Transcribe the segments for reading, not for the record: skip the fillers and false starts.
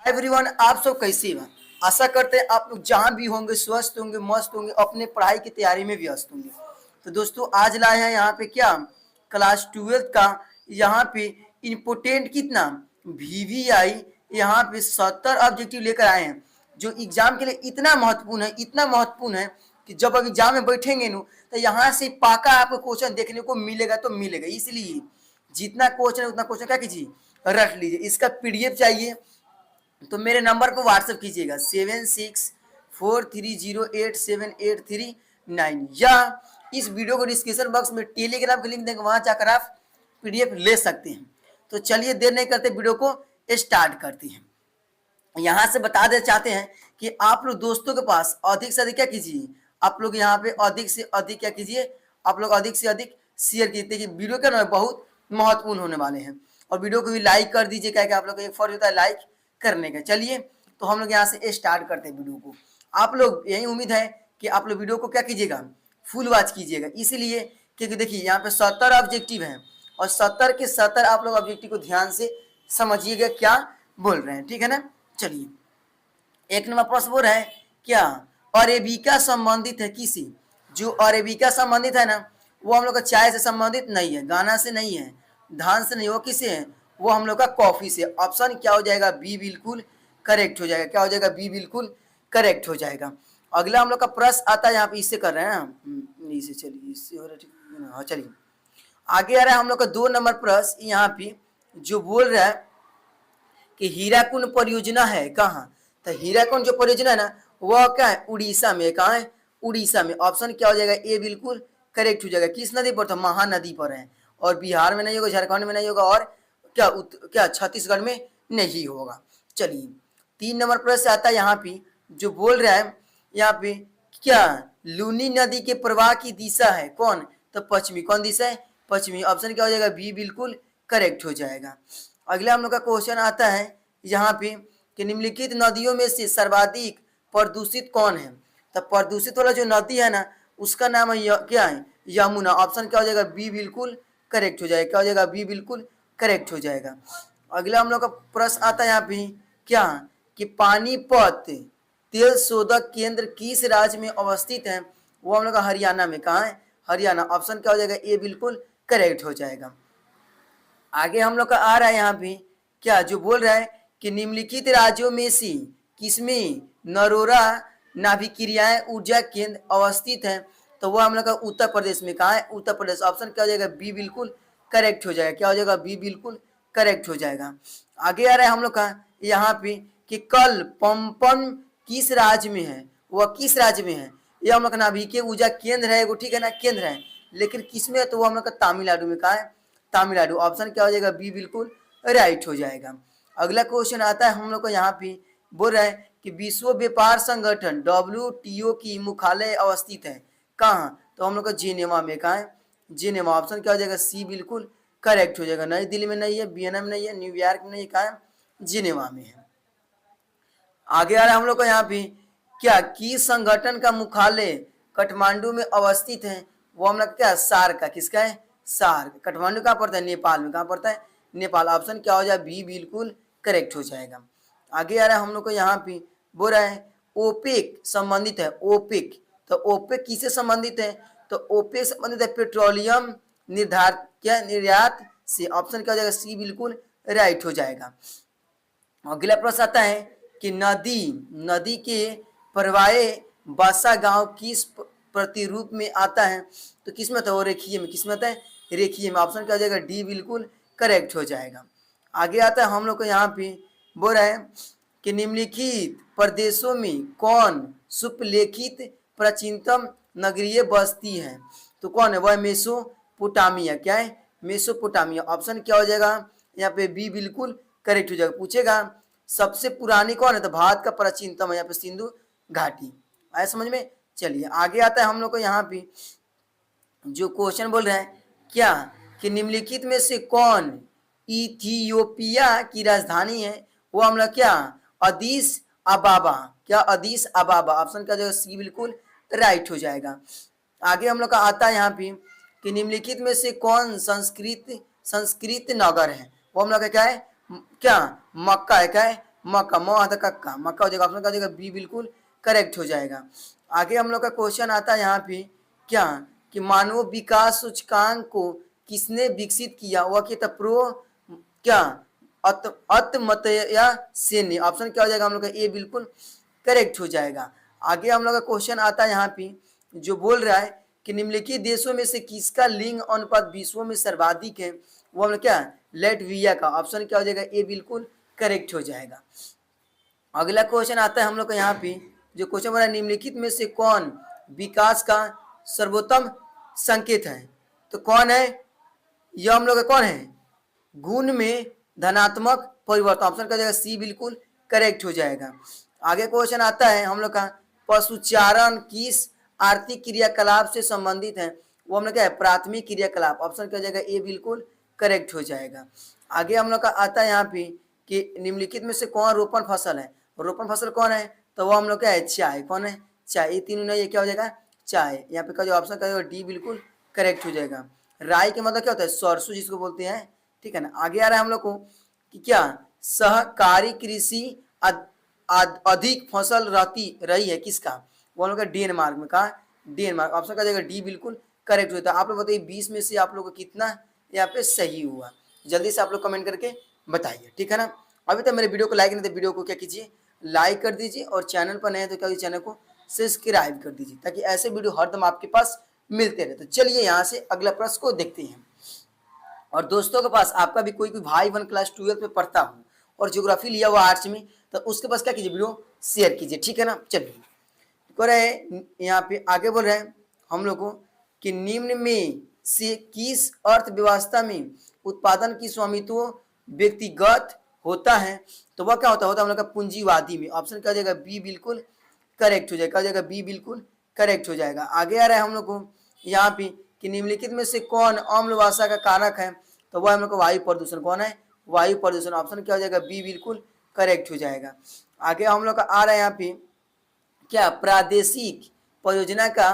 Everyone, आप सब कैसे हैं? आशा करते हैं आप लोग जहां भी होंगे स्वस्थ होंगे, मस्त होंगे, अपने पढ़ाई की तैयारी में व्यस्त होंगे। तो दोस्तों आज लाए हैं यहाँ पे क्या क्लास 12th का यहाँ पे इम्पोर्टेंट कितना VVI यहाँ पे 70 ऑब्जेक्टिव लेकर आए हैं जो एग्जाम के लिए इतना महत्वपूर्ण है, इतना महत्वपूर्ण है कि जब अब एग्जाम में बैठेंगे न तो यहाँ से पाका आपको क्वेश्चन देखने को मिलेगा तो मिलेगा। इसलिए जितना क्वेश्चन है उतना क्वेश्चन क्या कीजिए, रख लीजिए। इसका PDF चाहिए तो मेरे नंबर को व्हाट्सअप कीजिएगा 7643087839 या इस वीडियो को डिस्क्रिप्शन बॉक्स में टेलीग्राम का लिंक देंगे, वहां जाकर आप PDF ले सकते हैं। तो चलिए देर नहीं करते वीडियो को स्टार्ट करते हैं। यहाँ से बता दे चाहते हैं कि आप लोग दोस्तों के पास अधिक से अधिक क्या कीजिए, आप लोग यहाँ पे अधिक से अधिक क्या कीजिए, आप लोग अधिक से अधिक शेयर कीजिए कि वीडियो क्या ना बहुत महत्वपूर्ण होने वाले हैं। और वीडियो को भी लाइक कर दीजिए, क्या आप लोग को एक फर्ज होता है लाइक करने का। चलिए तो हम लोग यहाँ से स्टार्ट करते हैं वीडियो को। आप लोग यही उम्मीद है कि आप लोग वीडियो को क्या कीजिएगा, फुल वॉच कीजिएगा। इसलिए क्योंकि देखिए यहाँ पे 70 ऑब्जेक्टिव हैं और 70 के 70 आप लोग ऑब्जेक्टिव को ध्यान से समझिएगा क्या बोल रहे हैं, ठीक है ना। चलिए एक नंबर प्रश्न बोल रहा है क्या अरेबिका संबंधित है किसी, जो अरेबिका संबंधित है ना वो हम लोग का चाय से संबंधित नहीं है, गाना से नहीं है, धान से नहीं, वो किसे है, वो हम लोग का कॉफी से। ऑप्शन क्या हो जाएगा, बी बिल्कुल करेक्ट हो जाएगा। क्या हो जाएगा, बी बिल्कुल करेक्ट हो जाएगा। अगला हम लोग का प्रश्न आता है यहाँ पे, इससे कर रहे हैं ना, इससे चलिए, इससे हो रहा है ठीक। हाँ चलिए आगे आ रहा है हम लोग का 2 नंबर प्रश्न यहाँ पे जो बोल रहा है कि हीराकुंड परियोजना है कहाँ। तो हीराकुंड जो परियोजना है ना वह क्या है, उड़ीसा में। कहाँ है, उड़ीसा में। ऑप्शन क्या हो जाएगा, ए बिल्कुल करेक्ट हो जाएगा। किस नदी पर, तो महानदी पर है। और बिहार में नहीं होगा, झारखंड में नहीं होगा, और क्या छत्तीसगढ़ में नहीं होगा। चलिए 3 नंबर प्रश्न आता है यहाँ पे जो बोल रहा है यहाँ पे क्या लूनी नदी के प्रवाह की दिशा है कौन, तो पश्चिमी। कौन दिशा है, पश्चिमी। ऑप्शन क्या हो जाएगा, बी बिल्कुल करेक्ट हो जाएगा। अगला हम लोग का क्वेश्चन आता है यहाँ पे कि निम्नलिखित नदियों में से सर्वाधिक प्रदूषित कौन है। तो प्रदूषित वाला जो नदी है ना उसका नाम है क्या है, यमुना। ऑप्शन क्या हो जाएगा, बी बिल्कुल करेक्ट हो जाएगा। क्या हो जाएगा, बी बिल्कुल करेक्ट हो जाएगा। अगला हम लोग का प्रश्न आता है यहाँ पे क्या कि पानीपत तेल शोधक केंद्र किस राज्य में अवस्थित है, वो हम लोग का हरियाणा में। कहाँ है, हरियाणा। ऑप्शन क्या हो जाएगा, ए बिल्कुल करेक्ट हो जाएगा। आगे हम लोग का आ रहा है यहाँ पे क्या जो बोल रहा है कि निम्नलिखित राज्यों में से किसमें नरोरा नाभिक्रियाएं ऊर्जा केंद्र अवस्थित है, तो वो हम लोग का उत्तर प्रदेश में। कहाँ है, उत्तर प्रदेश। ऑप्शन क्या हो जाएगा, बी बिल्कुल करेक्ट हो जाएगा। क्या हो जाएगा, बी बिल्कुल करेक्ट हो जाएगा। आगे आ रहा है हम लोग का यहाँ पे कि कल पम्पन किस राज्य में है, वह किस राज्य में है। यह हम लोग का नाभिकीय ऊर्जा केंद्र है वो, ठीक है ना, केंद्र है, लेकिन किसमें है, तो वो हम लोग का तमिलनाडु में। कहा है, तमिलनाडु। ऑप्शन क्या हो जाएगा, बी बिल्कुल राइट हो जाएगा। अगला क्वेश्चन आता है हम लोग को यहाँ पे बोल रहा है कि विश्व व्यापार संगठन WTO की मुख्यालय अवस्थित है कहाँ, तो हम लोग का जेनेवा में। कहाँ है, जेनेवा। ऑप्शन क्या हो जाएगा, सी बिल्कुल करेक्ट हो जाएगा। नई दिल्ली में नहीं है, वियना में नहीं है, न्यूयॉर्क में नहीं है, कहाँ है, जेनेवा में है। आगे आ रहा है हम लोग को यहाँ पे क्या किस संगठन का मुख्यालय काठमांडू में अवस्थित है, वो हम लोग क्या सार्क का। किसका है, सार्क। काठमांडू कहाँ पड़ता है, नेपाल में। कहाँ पड़ता है, नेपाल। ऑप्शन क्या हो जाए, बी बिल्कुल करेक्ट हो जाएगा। आगे आ रहा है हम लोग को यहाँ पे बोल रहा है ओपेक संबंधित है, ओपेक। तो ओपेक किससे संबंधित है, तो ओपेक संबंधित है पेट्रोलियम निर्धारित क्या निर्यात से। ऑप्शन क्या हो जाएगा, सी बिल्कुल राइट हो जाएगा। अगला प्रश्न आता है कि नदी के प्रवाह बासा गांव किस प्रतिरूप में आता है, तो किस में आता है, वो रेखीय में। किस में आता है, रेखीय में। ऑप्शन क्या हो जाएगा, डी बिल्कुल करेक्ट हो जाएगा। आगे आता है हम लोग को यहाँ पे बोल रहा है कि निम्नलिखित प्रदेशों में कौन सुपलेखित प्राचीनतम नगरीय बस्ती है, तो कौन है, वह मेसोपोटामिया। क्या है, मेसोपोटामिया। ऑप्शन क्या हो जाएगा यहाँ पे, बी बिल्कुल करेक्ट हो जाएगा। पूछेगा सबसे पुरानी कौन है, तो भारत का प्राचीनतम है यहाँ पे सिंधु घाटी। आया समझ में। चलिए आगे आता है हम लोग को यहाँ पे जो क्वेश्चन बोल रहे हैं क्या कि निम्नलिखित में से कौन इथियोपिया की राजधानी है, वो हम लोग क्या अदीस अबाबा। क्या अदीस अबाबा। ऑप्शन का जो सी बिल्कुल राइट हो जाएगा। आगे हम लोग का आता है यहाँ पे कि निम्नलिखित में से कौन संस्कृत नगर है, वो हम लोग का क्या है, क्या मक्का है। क्या है, मक्का, म आता कक्का, मक्का हो जाएगा। ऑप्शन क्या हो जाएगा? बी बिल्कुल करेक्ट हो जाएगा। आगे हम लोग का क्वेश्चन आता है यहाँ पे क्या कि मानव विकास सूचकांक को किसने विकसित किया? वह क्या था? प्रो क्या अतमतया सेन ने। ऑप्शन क्या हो जाएगा हम लोग का? ए बिल्कुल करेक्ट हो जाएगा। आगे हम लोग का क्वेश्चन आता है यहाँ पे जो बोल रहा है कि निम्नलिखित देशों में से किसका लिंग अनुपात विश्व में सर्वाधिक है? वो हम लोग क्या? लैटविया का। ऑप्शन क्या हो जाएगा? ए बिल्कुल करेक्ट हो जाएगा। अगला क्वेश्चन आता है हम लोग का यहाँ पे जो क्वेश्चन बना निम्नलिखित में से कौन विकास का सर्वोत्तम संकेत है? तो कौन है? यह हम लोग का कौन है? गुण में धनात्मक परिवर्तन। ऑप्शन क्या हो जाएगा? सी बिल्कुल करेक्ट हो जाएगा। आगे क्वेश्चन आता है हम लोग का पशुचारण किस आर्थिक क्रियाकलाप से संबंधित है? वो हम लोग क्या है? प्राथमिक क्रियाकलाप। ऑप्शन क्या हो जाएगा? ए बिल्कुल करेक्ट हो जाएगा। आगे हम लोग का आता है यहाँ पे कि निम्नलिखित में से कौन रोपण फसल है? रोपण फसल कौन है? तो वो हम लोग क्या है? चाय। कौन है? चाय। ये तीनों नहीं, ये क्या हो जाएगा? चाय। यहाँ पे का जो ऑप्शन क्या हो जाएगा? डी बिल्कुल करेक्ट हो जाएगा। राई के मतलब क्या होता है? सरसों जिसको बोलते हैं, ठीक है ना। आगे आ रहा है हम लोग को कि क्या सहकारी कृषि अधिक फसल रही है किसका? वो हम लोग का डेनमार्क में। कहा? डेनमार्क। ऑप्शन का जाएगा डी बिल्कुल करेक्ट होता है। आप लोग बताइए 20 में से आप लोग को कितना यहाँ पे सही हुआ? जल्दी से आप लोग कमेंट करके बताइए, ठीक है ना। अभी तक मेरे वीडियो को लाइक नहीं तो वीडियो को क्या कीजिए? लाइक कर दीजिए, और चैनल पर नए हैं तो क्या चैनल को सब्सक्राइब कर दीजिए ताकि ऐसे वीडियो हरदम आपके पास मिलते रहे। तो चलिए यहाँ से अगला प्रश्न को देखते हैं। और दोस्तों के पास आपका भी कोई भाई 1 क्लास 12 में पढ़ता हो और ज्योग्राफी लिया हुआ आर्ट्स में, तो उसके पास क्या कीजिए? वीडियो शेयर कीजिए, ठीक है ना। चलिए कह रहे हैं यहाँ पे आगे बोल रहे हैं हम लोग को कि निम्न में से किस अर्थव्यवस्था में उत्पादन की स्वामित्व व्यक्तिगत होता है? तो वह क्या होता है? हम लोग का पूंजीवादी में। ऑप्शन क्या हो जाएगा? बी बिल्कुल करेक्ट हो जाएगा। हो जाएगा बी बिल्कुल करेक्ट हो जाएगा। आगे आ रहा है हम लोग को यहाँ पे कि निम्नलिखित में से कौन अम्ल वर्षा का कारक है? तो वह हम लोग को वायु प्रदूषण। कौन है? वायु प्रदूषण। ऑप्शन क्या हो जाएगा? बी बिल्कुल करेक्ट हो जाएगा। आगे हम लोग का आ रहा है यहाँ पे क्या प्रादेशिक परियोजना का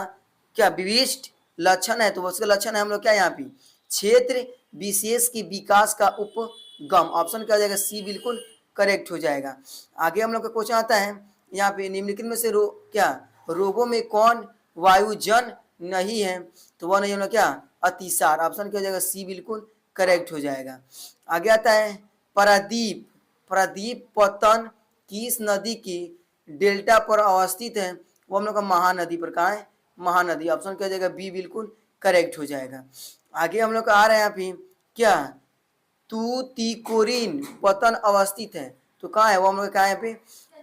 क्या विशिष्ट लक्षण है? तो उसका लक्षण है हम लोग क्या यहाँ पे क्षेत्र विशेष की विकास का उपगम। ऑप्शन क्या हो जाएगा? सी बिल्कुल करेक्ट हो जाएगा। आगे हम लोग का क्वेश्चन आता है यहाँ पे निम्नलिखित में से क्या रोगों में कौन वायुजन नहीं है? तो वह नहीं हम लोग क्या अतिसार। ऑप्शन क्या हो जाएगा? सी बिल्कुल करेक्ट हो जाएगा। आगे आता है प्रादीप प्रादीप पतन किस नदी की डेल्टा पर अवस्थित है? वो हम लोग का महानदी पर। कहाँ है? महानदी। ऑप्शन क्या हो जाएगा? बी बिल्कुल करेक्ट हो जाएगा। आगे हम लोग का आ रहा है यहाँ पे क्या तूतीकोरिन पतन अवस्थित है? तो कहाँ है? वो हम लोग कहाँ है यहाँ पे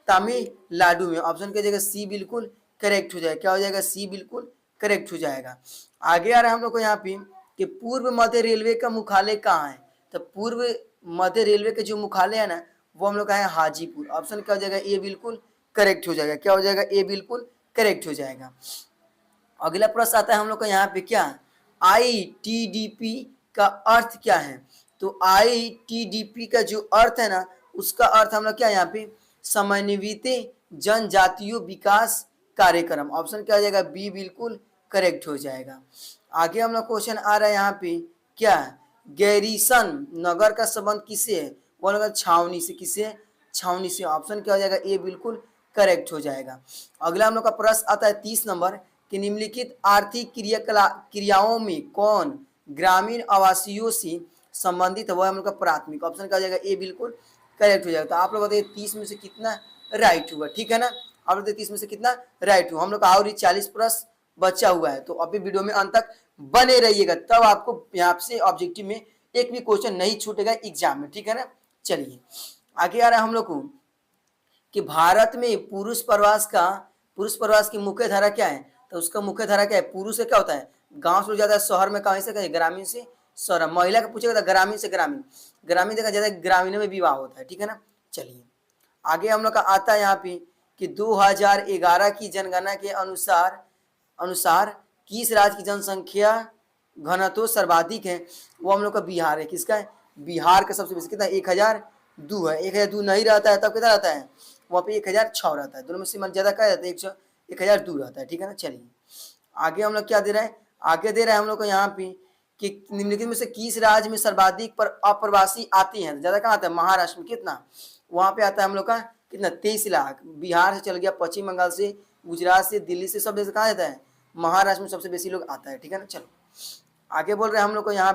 तमिलनाडु में। ऑप्शन क्या हो जाएगा? सी बिल्कुल करेक्ट हो जाएगा। क्या हो जाएगा? सी बिल्कुल करेक्ट हो जाएगा। आगे आ रहा है हम लोग को यहाँ पे कि पूर्व मध्य रेलवे का मुख्यालय कहाँ है? तो पूर्व मध्य रेलवे का जो मुख्यालय है ना, वो हम लोग का है हाजीपुर। ऑप्शन क्या हो जाएगा? ए बिल्कुल करेक्ट हो जाएगा। क्या हो जाएगा? ए बिल्कुल करेक्ट हो जाएगा। अगला प्रश्न आता है हम लोग का यहाँ पे क्या ITDP का अर्थ क्या है? तो ITDP का जो अर्थ है ना, उसका अर्थ हम लोग क्या यहाँ पे समन्वित जनजातीय विकास कार्यक्रम। ऑप्शन क्या हो जाएगा? बी बिल्कुल करेक्ट हो जाएगा। आगे हम लोग क्वेश्चन आ रहा है यहाँ पे क्या गैरीसन नगर का संबंध किसे है? वो लोग छावनी से। किसे? छावनी से। ऑप्शन क्या हो जाएगा? ए बिल्कुल करेक्ट हो जाएगा। अगला हम लोग का प्रश्न आता है 30 नंबर कि निम्नलिखित आर्थिक क्रियाओं में कौन ग्रामीण आवासियों से संबंधित है? वह हम लोग का प्राथमिक। ऑप्शन क्या हो जाएगा? ए बिल्कुल करेक्ट हो जाएगा। तो आप लोग बताइए 30 में से कितना राइट हुआ, ठीक है ना। आप लोग 30 में से कितना राइट हुआ? हम लोग का और 40 प्रश्न बचा हुआ है, तो अभी वीडियो में अंत तक बने रहिएगा, तब आपको यहाँ से ऑब्जेक्टिव में एक भी क्वेश्चन नहीं छूटेगा एग्जाम में, ठीक है ना। चलिए आगे आ रहा है हम लोग को कि भारत में पुरुष प्रवास की मुख्य धारा क्या है? तो उसका मुख्य धारा क्या है? पुरुष से क्या होता है? गांव से ज्यादा शहर में, कहाँ से कहीं ग्रामीण से शहर। महिला का पूछेगा तो ग्रामीण से ग्रामीण। ग्रामीण देखा ज्यादा ग्रामीण में विवाह होता है, ठीक है ना। चलिए आगे हम लोग का आता है यहाँ पे कि 2011 की जनगणना के अनुसार किस राज्य की जनसंख्या घनत्व सर्वाधिक है? वो हम लोग का बिहार है। किसका है? बिहार का सबसे बेसी। कितना? 1002 है। 1002 नहीं रहता है तब कितना रहता है? वहाँ पे 1006 रहता है। दोनों में से ज्यादा क्या रहता है? 1002 रहता है, ठीक है ना। चलिए आगे हम लोग क्या दे रहे हैं? आगे दे रहे हैं हम लोग को यहाँ पे कि निम्नलिखित में से किस राज्य में सर्वाधिक पर अप्रवासी आते हैं? ज्यादा कहाँ आता है? महाराष्ट्र में। कितना? वहाँ पे आता है हम लोग का कितना 23 लाख। बिहार से चल गया, पश्चिम बंगाल से, गुजरात से, दिल्ली से, सब जैसे कहाँ जाता है, महाराष्ट्र में सबसे बेसी लोग आता है। ठीक है ना। चलो आगे बोल रहे हैं हम लोग को यहाँ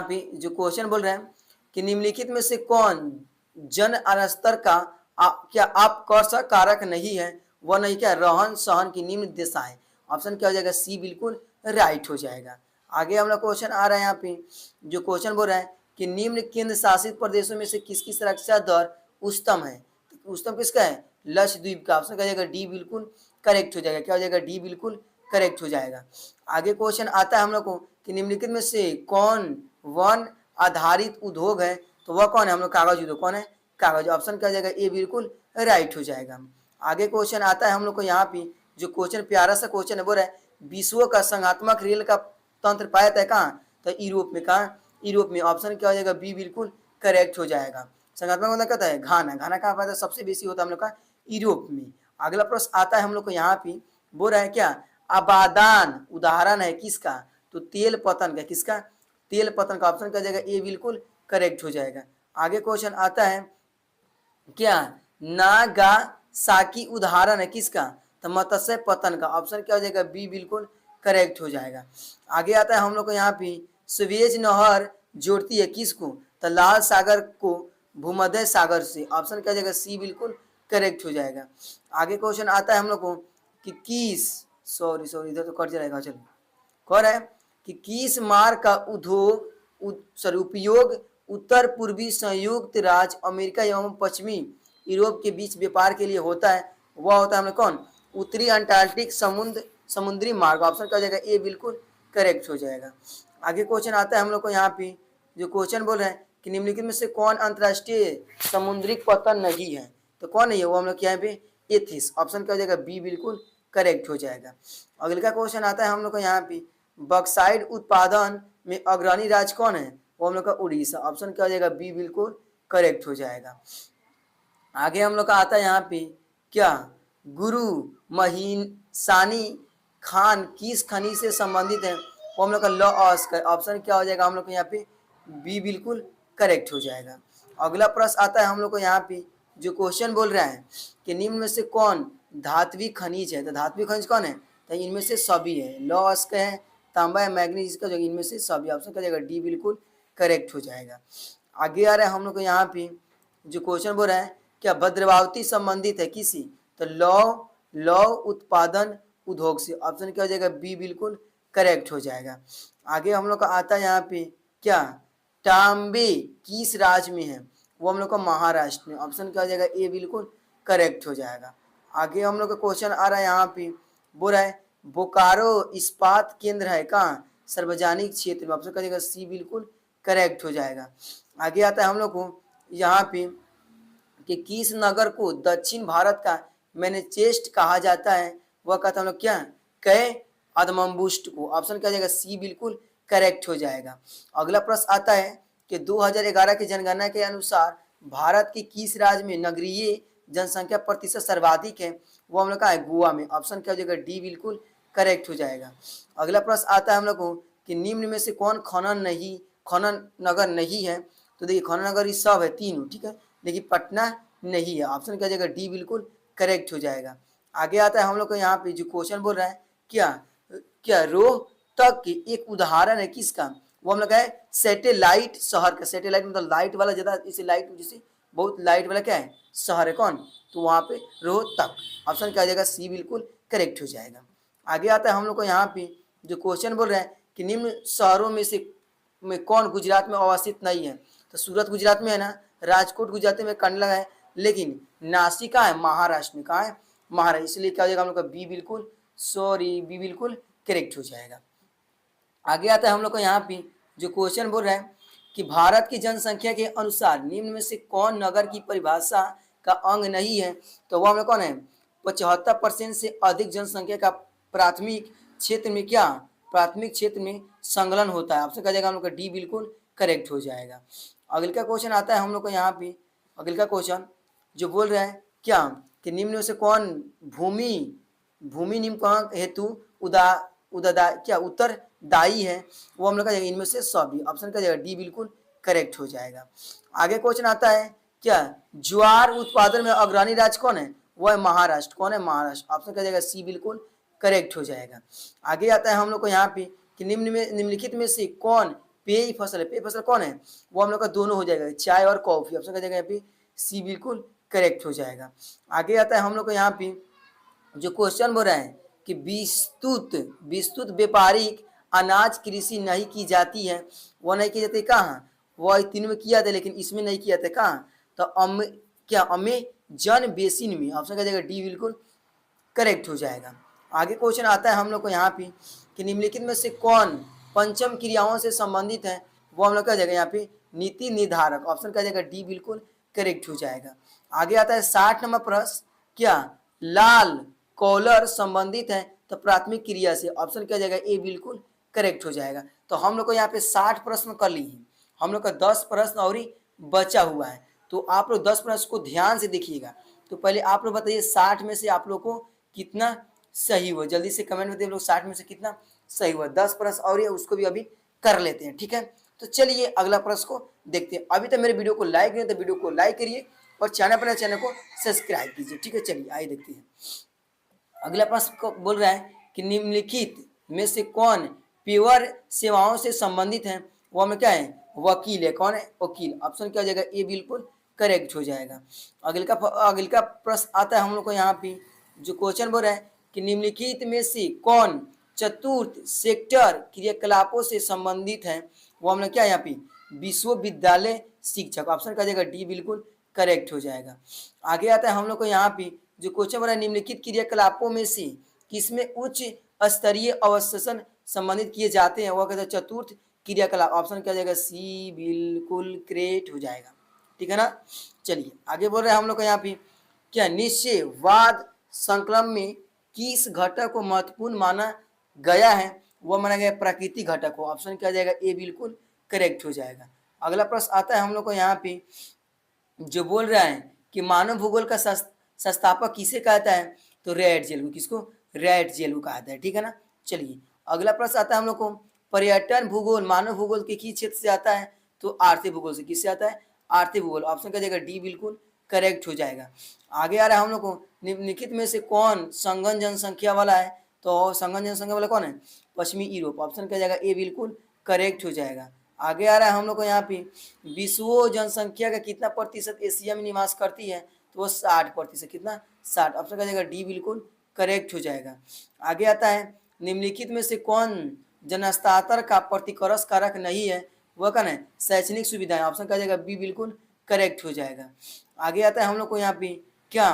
पे जो क्वेश्चन बोल रहे हैं कि निम्नलिखित में से कौन जन स्तर का क्या आपकर्ष कारक नहीं है, वह नहीं क्या रहन सहन की निम्न दिशाएं। ऑप्शन क्या हो जाएगा, सी बिल्कुल राइट हो जाएगा। आगे हम लोग क्वेश्चन आ रहा है यहाँ पे जो क्वेश्चन बोल रहा है कि निम्न केंद्र शासित प्रदेशों में से किसकी सुरक्षा दर उच्चतम है। तो उच्चतम किसका है, लक्षद्वीप का। ऑप्शन क्या हो जाएगा, डी बिल्कुल करेक्ट हो जाएगा। क्या हो जाएगा, डी बिल्कुल करेक्ट हो जाएगा। आगे क्वेश्चन आता है हम लोग को कि निम्नलिखित में से कौन वन आधारित उद्योग है, तो वह कौन है, हम लोग कागज उद्योग। कौन है, कागज। ऑप्शन क्या हो जाएगा, ए बिल्कुल राइट हो जाएगा। आगे क्वेश्चन आता है हम लोग को यहाँ पे जो क्वेश्चन प्यारा सा क्वेश्चन है, बोल रहा है विश्व का संघात्मक रेल का तंत्र पाया था कहाँ, तो यूरोप में। कहाँ, यूरोप में। ऑप्शन क्या हो जाएगा, बी बिल्कुल करेक्ट हो जाएगा। संघात्मक मतलब कहता है घाना, घाना कहाँ पाया था, सबसे बेसी होता है हम लोग का यूरोप में। अगला प्रश्न आता है हम लोग को यहाँ पे, बोल रहा है क्या अबादान उदाहरण है किसका, तो तेल पतन का। किसका, तेल पतन का। ऑप्शन क्या हो जाएगा, ए बिल्कुल करेक्ट हो जाएगा। आगे क्वेश्चन आता है क्या नागासाकी उदाहरण है किसका, तो मत्स्य पतन का। ऑप्शन क्या हो जाएगा, बी बिल्कुल करेक्ट हो जाएगा। आगे आता है हम लोग को यहाँ पे सुवेज नहर जोड़ती है किसको, तो लाल सागर को भूमध्य सागर से। ऑप्शन क्या हो जाएगा, सी बिल्कुल करेक्ट हो जाएगा। आगे क्वेश्चन आता है हम लोग को कि किस सॉरी इधर तो कट जाएगा। चलो कह रहा है कि किस मार्ग का उपयोग उत्तर पूर्वी संयुक्त राज्य अमेरिका एवं पश्चिमी यूरोप के बीच व्यापार के लिए होता है, वह होता है हमें कौन, उत्तरी अंटार्कटिक समुद्री मार्ग। ऑप्शन क्या हो जाएगा, ए बिल्कुल करेक्ट हो जाएगा। आगे क्वेश्चन आता है हम लोग को यहाँ पे जो क्वेश्चन बोल रहे हैं कि निम्नलिखित में से कौन अंतर्राष्ट्रीय समुद्री पतन नहीं है, तो कौन नहीं है, वो हम लोग यहाँ पे एथिस। ऑप्शन क्या हो जाएगा, बी बिल्कुल करेक्ट हो जाएगा। अगला क्वेश्चन आता है हम लोग को यहाँ पे बक्साइड उत्पादन में अग्रणी राज्य कौन है, वो हम लोग का उड़ीसा। ऑप्शन क्या हो जाएगा, बी बिल्कुल करेक्ट हो जाएगा। आगे हम लोग का आता है यहाँ पे क्या गुरु महिसानी खान किस खनिज से संबंधित है, वो हम लोग का लॉ ऑस्कर। ऑप्शन क्या हो जाएगा हम लोग को यहाँ पे, बी बिल्कुल करेक्ट हो जाएगा। अगला प्रश्न आता है हम लोग को यहाँ पे जो क्वेश्चन बोल रहा है कि निम्न में से कौन धात्विक खनिज है, तो धात्विक खनिज कौन है, तो इनमें से सभी है। लॉ ऑस्कर है, तांबा है, मैग्नीज का, जो इनमें से सभी। ऑप्शन क्या जाएगा, डी बिल्कुल करेक्ट हो जाएगा। आगे आ रहा है हम लोग को यहाँ पे जो क्वेश्चन बोल रहा है क्या भद्रवावती संबंधित है किसी, तो लौ उत्पादन उद्योग से। ऑप्शन क्या हो जाएगा, बी बिल्कुल करेक्ट हो जाएगा। आगे हम लोग का आता है यहाँ पे क्या तांबे किस राज्य में है, वो हम लोग का महाराष्ट्र में। ऑप्शन क्या हो जाएगा, ए बिल्कुल करेक्ट हो जाएगा। आगे हम लोग का क्वेश्चन आ रहा है यहाँ पे, बोल रहा है बोकारो इस्पात केंद्र है कहाँ, सार्वजनिक क्षेत्र में। ऑप्शन क्या हो जाएगा, सी बिल्कुल करेक्ट हो जाएगा। आगे आता है हम लोग को यहाँ पे कि किस नगर को दक्षिण भारत का मैनचेस्टर कहा जाता है, वह कहता हम लोग क्या कै अदमबुस्ट को। ऑप्शन क्या हो जाएगा, सी बिल्कुल करेक्ट हो जाएगा। अगला प्रश्न आता है कि 2011 की जनगणना के अनुसार भारत के किस राज्य में नगरीय जनसंख्या प्रतिशत सर्वाधिक है, वो हम लोग का है गोवा में। ऑप्शन क्या हो जाएगा, डी बिल्कुल करेक्ट हो जाएगा। अगला प्रश्न आता है हम लोग को कि निम्न में से कौन खनन नगर नहीं है, तो देखिए खनन नगर इस सब है तीनों, ठीक है, लेकिन पटना नहीं है। ऑप्शन क्या हो जाएगा, डी बिल्कुल करेक्ट हो जाएगा। आगे आता है हम लोग को यहाँ पे जो क्वेश्चन बोल रहा है क्या रोहतक की एक उदाहरण है किसका, वो हम लोग का है सैटेलाइट शहर का। सैटेलाइट मतलब लाइट वाला, ज्यादा इसे लाइट जैसे बहुत लाइट वाला क्या है शहर है कौन, तो वहाँ पे रोहतक। ऑप्शन क्या हो जाएगा, सी बिल्कुल करेक्ट हो जाएगा। आगे आता है हम लोग को यहाँ पे जो क्वेश्चन बोल रहे हैं कि निम्न शहरों में कौन गुजरात में अवस्थित नहीं है, तो सूरत गुजरात में है ना, राजकोट गुजरात में, कंडला है, लेकिन नासिक कहाँ है, महाराष्ट्र में। कहाँ है, महाराष्ट्र। इसलिए क्या हो जाएगा हम लोग का बी बिल्कुल करेक्ट हो जाएगा। आगे आता है हम लोग को यहाँ पे जो क्वेश्चन बोल रहा है कि भारत की जनसंख्या के अनुसार निम्न में से कौन नगर की परिभाषा का अंग नहीं है, तो वो हम लोग कौन है 75% से अधिक जनसंख्या का प्राथमिक क्षेत्र में संकलन होता है। आपसे कह जाएगा हम लोग का डी बिल्कुल करेक्ट हो जाएगा। अगला क्वेश्चन आता है हम लोग को यहाँ पे अगला क्वेश्चन जो बोल रहा है क्या कि निम्न में से कौन भूमि निम्न हेतु उत्तरदायी है, वो हम लोग का इनमें से सभी। ऑप्शन क्या जाएगा, डी बिल्कुल करेक्ट हो जाएगा। आगे क्वेश्चन आता है क्या, ज्वार उत्पादन में अग्रणी राज्य कौन है, वो है महाराष्ट्र। कौन है, महाराष्ट्र। ऑप्शन क्या जाएगा, सी बिल्कुल करेक्ट हो जाएगा। आगे आता है हम लोग को यहाँ पे कि निम्नलिखित में से कौन पेय फसल है। पेय फसल कौन है, वो हम लोग का दोनों हो जाएगा, चाय और कॉफी। ऑप्शन क्या जाएगा यहाँ पे, सी बिल्कुल करेक्ट हो जाएगा। आगे आता है हम लोग को यहाँ पे जो क्वेश्चन बोल रहा है कि विस्तृत व्यापारिक अनाज कृषि नहीं की जाती है, वो नहीं की जाती कहाँ, वो तीन में किया था लेकिन इसमें नहीं किया था कहाँ, तो अमेजन बेसिन में। ऑप्शन क्या जाएगा, डी बिल्कुल करेक्ट हो जाएगा। आगे क्वेश्चन आता है हम लोग को यहाँ पे कि निम्नलिखित में से कौन पंचम क्रियाओं से संबंधित है, वो हम लोग क्या जाएगा यहाँ पे, नीति निर्धारक। ऑप्शन क्या जाएगा, डी बिल्कुल करेक्ट हो जाएगा। आगे आता है 60 नंबर प्रश्न, क्या लाल कॉलर संबंधित है तो प्राथमिक क्रिया से। ऑप्शन क्या जाएगा, ए बिल्कुल करेक्ट हो जाएगा। तो हम लोग को यहाँ पे 60 प्रश्न कर लिए हैं, हम लोग का 10 प्रश्न और ही बचा हुआ है। तो आप लोग 10 प्रश्न को ध्यान से देखिएगा। तो पहले आप लोग बताइए 60 में से आप लोग को कितना सही हुआ, जल्दी से कमेंट में बताइए लोग 60 में से कितना सही हुआ। 10 प्रश्न और ये उसको भी अभी कर लेते हैं, ठीक है। तो चलिए अगला प्रश्न को देखते हैं। अभी तक मेरे वीडियो को लाइक नहीं तो वीडियो को लाइक करिए और चैनल को सब्सक्राइब कीजिए, ठीक है। चलिए आइए देखते हैं। अगला प्रश्न को बोल रहा है कि निम्नलिखित में से कौन पेवर सेवाओं से संबंधित है, वो हमें क्या है, वकील है। कौन है, वकील। ऑप्शन क्या हो जाएगा, ए बिल्कुल करेक्ट हो जाएगा। अगले का प्रश्न आता है हम लोग को यहाँ पे जो क्वेश्चन बोल रहा है कि निम्नलिखित में से कौन चतुर्थ सेक्टर क्रियाकलापों से संबंधित है, वो हमने क्या यहाँ पे, विश्वविद्यालय शिक्षक। ऑप्शन क्या जाएगा, डी बिल्कुल करेक्ट हो जाएगा। आगे आता है हम लोग को यहाँ पे जो क्वेश्चन बना निम्नलिखित क्रियाकलापों में से किसमें उच्च स्तरीय अवशोषण संबंधित किए जाते हैं, वह कहते हैं चतुर्थ क्रियाकलाप। ऑप्शन क्या जाएगा, सी बिल्कुल करेक्ट हो जाएगा, ठीक है ना। चलिए आगे बोल रहे हैं हम लोग को यहाँ पे क्या निश्चयवाद संकलन में किस घटक को महत्वपूर्ण माना गया है, वह माना गया प्राकृतिक घटक को। ऑप्शन क्या जाएगा, ए बिल्कुल करेक्ट हो जाएगा। अगला प्रश्न आता है हम लोग को यहाँ पे जो बोल रहा है कि मानव भूगोल का संस्थापक किसे कहता है, तो रेड जेल को। किसको, रेड जेल को कहता है, ठीक है ना। चलिए अगला प्रश्न आता है हम लोग को पर्यटन भूगोल मानव भूगोल के किस क्षेत्र से आता है, तो आर्थिक भूगोल से। किससे आता है, आर्थिक भूगोल। ऑप्शन क्या जाएगा, डी बिल्कुल करेक्ट हो जाएगा। आगे आ रहा है हम लोग को निम्नलिखित में से कौन संघन जनसंख्या वाला है, तो संघन जनसंख्या वाला कौन है, पश्चिमी यूरोप। ऑप्शन क्या जाएगा, ए बिल्कुल करेक्ट हो जाएगा। आगे आ रहा है हम लोग को यहाँ पे विश्व जनसंख्या का कितना प्रतिशत एशिया में निवास करती है, तो वो 60%। कितना, 60। ऑप्शन क्या जाएगा, डी बिल्कुल करेक्ट हो जाएगा। आगे आता है निम्नलिखित में से कौन जनहस्तांतर का प्रतिकर्ष कारक नहीं है, वह कौन है, शैक्षणिक सुविधाएं। ऑप्शन क्या जाएगा, बी बिल्कुल करेक्ट हो जाएगा। आगे आता है हम लोग को यहाँ पे क्या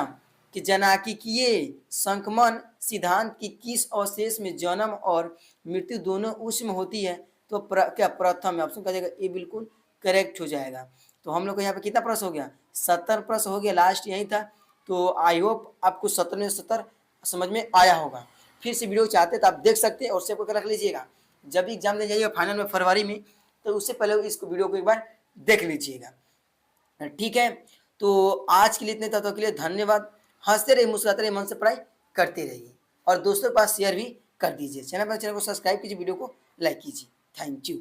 कि जनाकिकीय संक्रमण सिद्धांत की किस अवशेष में जन्म और मृत्यु दोनों उष्म होती है, तो क्या प्रथम है। ऑप्शन क्या जाएगा, ए बिल्कुल करेक्ट हो जाएगा। तो हम लोग को यहाँ पे कितना प्रश्न हो गया, 70 प्रश्न हो गया, लास्ट यही था। तो आई होप आपको 70 में 70 समझ में आया होगा। फिर से वीडियो चाहते तो आप देख सकते हैं और सेव करके रख लीजिएगा। जब भी एग्जाम दे जाइएगा फाइनल में फरवरी में, तो उससे पहले इसको वीडियो को एक बार देख लीजिएगा, ठीक है। तो आज के लिए इतने तत्व के लिए धन्यवाद। हंसते रहिए, मुस्कुराते रहिए, मन से पढ़ाई करते रहिए और दोस्तों के पास शेयर भी कर दीजिए। चैनल को सब्सक्राइब कीजिए, वीडियो को लाइक कीजिए। Thank you.